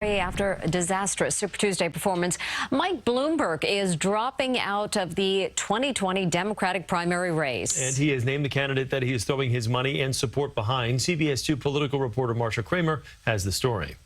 After a disastrous Super Tuesday performance, Mike Bloomberg is dropping out of the 2020 Democratic primary race. And he has named the candidate that he is throwing his money and support behind. CBS 2 political reporter Marsha Kramer has the story.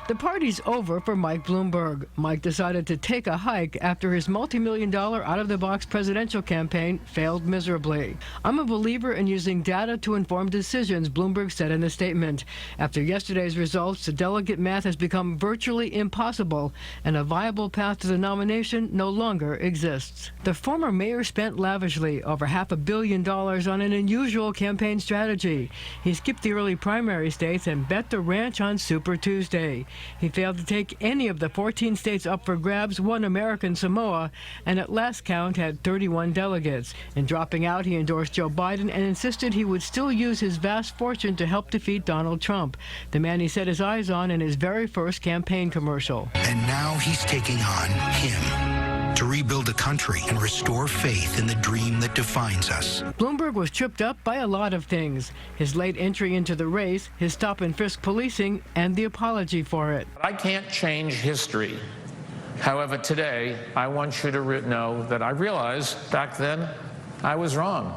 The party's over for Mike Bloomberg. Mike decided to take a hike after his multi-million-dollar out-of-the-box presidential campaign failed miserably. "I'm a believer in using data to inform decisions," Bloomberg said in a statement. After yesterday's results, the delegate math has become virtually impossible, and a viable path to the nomination no longer exists. The former mayor spent lavishly, over $500 million, on an unusual campaign strategy. He skipped the early primary states and bet the ranch on Super Tuesday. He failed to take any of the 14 states up for grabs, won American Samoa, and at last count had 31 delegates. In dropping out, he endorsed Joe Biden and insisted he would still use his vast fortune to help defeat Donald Trump, the man he set his eyes on in his very first campaign commercial. And now he's taking on him to rebuild a country and restore faith in the dream that defines us. Bloomberg was tripped up by a lot of things: his late entry into the race, his stop and frisk policing, and the apology for it. I can't change history. However, today, I want you to know that I realized back then I was wrong,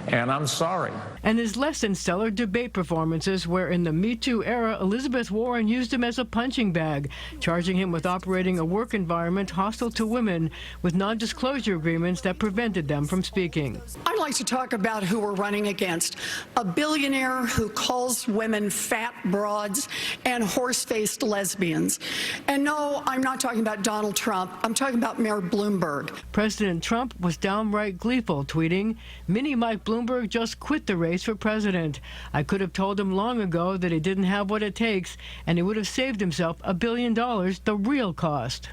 and I'm sorry. And his less than stellar debate performances, where in the Me Too era, Elizabeth Warren used him as a punching bag, charging him with operating a work environment hostile to women, with non-disclosure agreements that prevented them from speaking. I'd like to talk about who we're running against. A billionaire who calls women fat broads and horse-faced lesbians. And no, I'm not talking about Donald Trump. I'm talking about Mayor Bloomberg. President Trump was downright gleeful, tweeting, "Mini Mike Bloomberg just quit the race for president. I could have told him long ago that he didn't have what it takes, and he would have saved himself $1 billion, the real cost."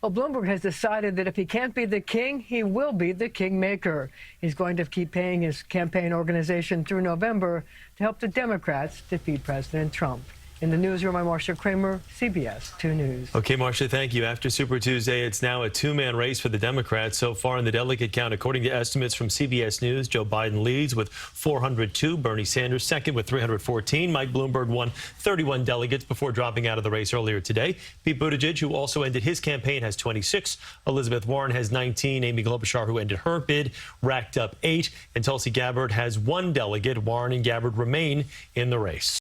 Well, Bloomberg has decided that if he can't be the king, he will be the kingmaker. He's going to keep paying his campaign organization through November to help the Democrats defeat President Trump. In the newsroom, I'm Marsha Kramer, CBS 2 News. Okay, Marsha, thank you. After Super Tuesday, it's now a two-man race for the Democrats. So far in the delegate count, according to estimates from CBS News, Joe Biden leads with 402, Bernie Sanders second with 314. Mike Bloomberg won 31 delegates before dropping out of the race earlier today. Pete Buttigieg, who also ended his campaign, has 26. Elizabeth Warren has 19. Amy Klobuchar, who ended her bid, racked up 8. And Tulsi Gabbard has 1 delegate. Warren and Gabbard remain in the race.